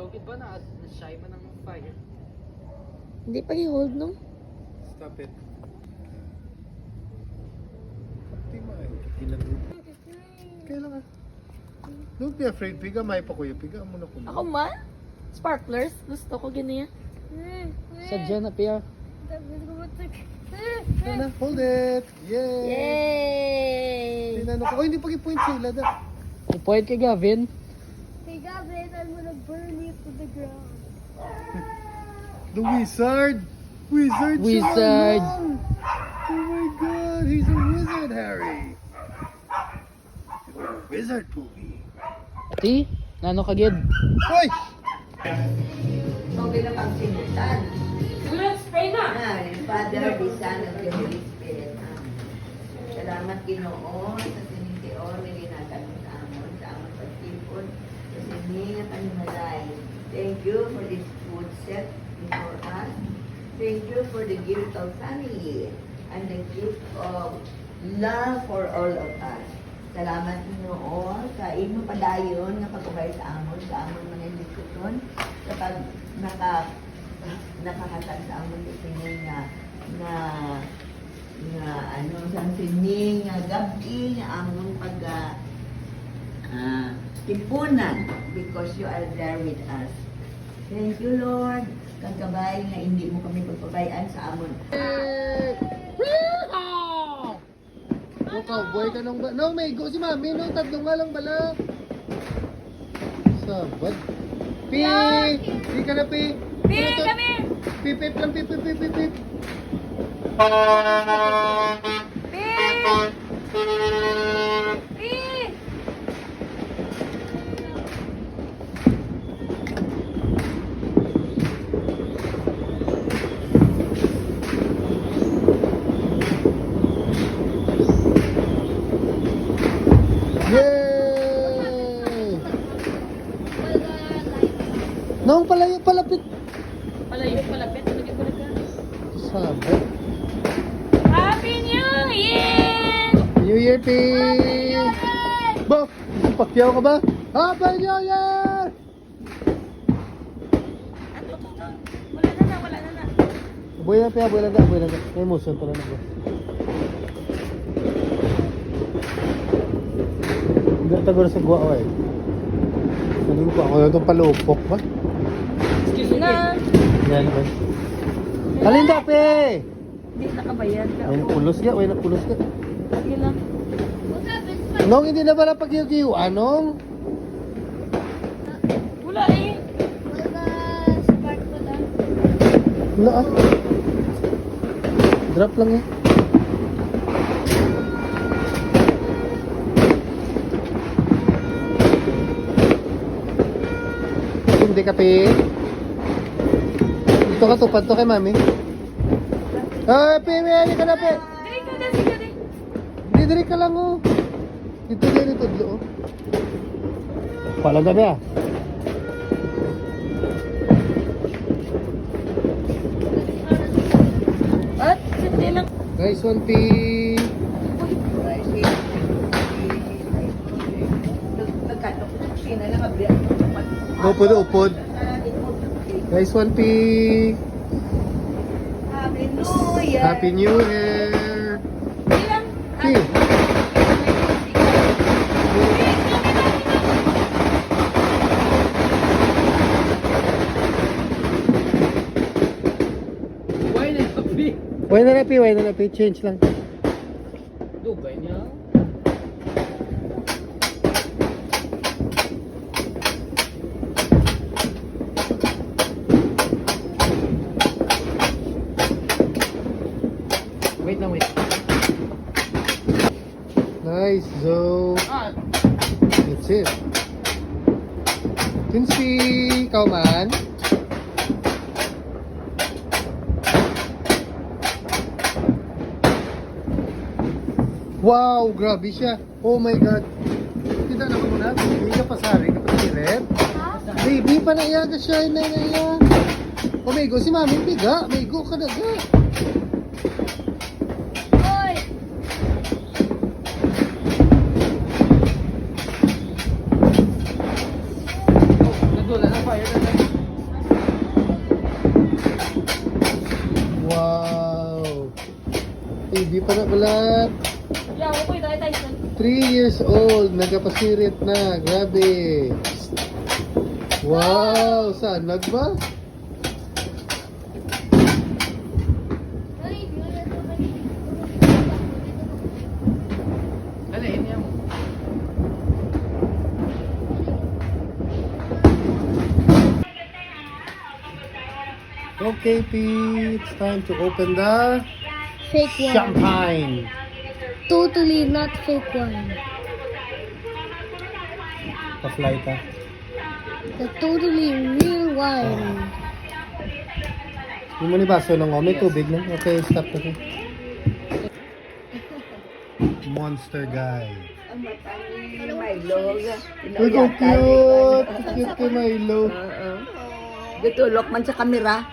Logit ba na-shy ba ng fire? Hindi pa i-hold, no? Stop it. Ginagod. Kailangan. Don't be afraid. Piga may pa kuya. Piga mo na kuya. Ako man? Sparklers? Gusto ko ganyan. Sadya na, Pia. Kailangan. Hold it. Yay! Yay! Tinanong ko. Oh, hindi pag-i-point sila. Point kay Gavin. Hey Gavin, I'm gonna burn you to the ground. The wizard. Wizard. Wizard. Shalom. Oh my God. He's a wizard, Harry. You're a wizard, Poopy. Ati, nano ka gid? Hoy! Okay na pang sinutan. Let's pray na! Father, the Son, and the Holy Spirit. Salamat Ginoo sa sinition, nilinatan mo sa amon pagtipon, sa sining at animalay. Thank you for this food set before us. Thank you for the gift of family and the gift of love for all of us. Salamat Ginoo sa imo padayon nga pagubay sa amon mga diskusyon kapag nakahatag sa amon sining na ano sa sining nga gabi nga amon pag tipunan because you are there with us. Thank you Lord kagabay nga hindi mo kami pagpabayaan sa amon. Oh, cowboy ka nung ba? No, may go si mami. No, tatlo nga lang bala. Sabad. Pi! Pi ka na, Pi! Pi, kami! Pipip lang, pipip, pipip, pipip. Pi! Yay! Nung palayo, palapit. Palayo, palapit. Lagyan ko lang. Sabad. Happy New Year! New Year, Pi! Bo! Pakyaw ka ba? Happy New Year! Wala na. Buhay na, Pia. Buhay na. May emotion pala na ba? Hindi tagor sa guwa ko eh. Saling ko ako na itong palupok ba? Excuse me na. Yan ba? Kalinda, Pe! Hindi nakabayad ka. May napulos ka, Sige lang. Nung hindi na pala pag-iw-giw, anong? Wala eh. Spark ko lang. Wala ah. Drop lang eh. Hindi ka, Pe. Dito ka, tupad to kay mami. Ay, Pe, may ka na, Pe. Dali ka na, sige na. Hindi, dali ka lang oh. Dito, oh. Palang gabi ah. At, hindi lang. Guys, 1P. Upod. Guys, 1P. Happy New Year! Happy New Year. Sige lang. P. Why na happy? Why na P. Change lang. Dugay niya. Wait. Nice. So, that's it. Kinsey, ikaw man. Wow, grabe siya. Oh my God. Kita na ko muna. Baby ka pasari ka pa siret. Baby pa na iya ka siya. Na iya. Oh may go si mami. Biga. May go ka na ga. Oy! Nagdula na fire na. Baby pa na balat. Yeah, ako ito ay Tyson. 3 years old. Nagkapasirit na. Grabe. Wow! Saan? Nagba? Dali, niya mo. Okay, Pete. It's time to open the Fake one. champagne. Totally not fake one. Pa-flight ah. The totally real one. Yung mo ni baso lang, oh. May tubig lang. Okay, stop na. Monster guy. Ang mata ni Milo. Uy, go cute! Cute kay Milo. Gutulok man sa kamera.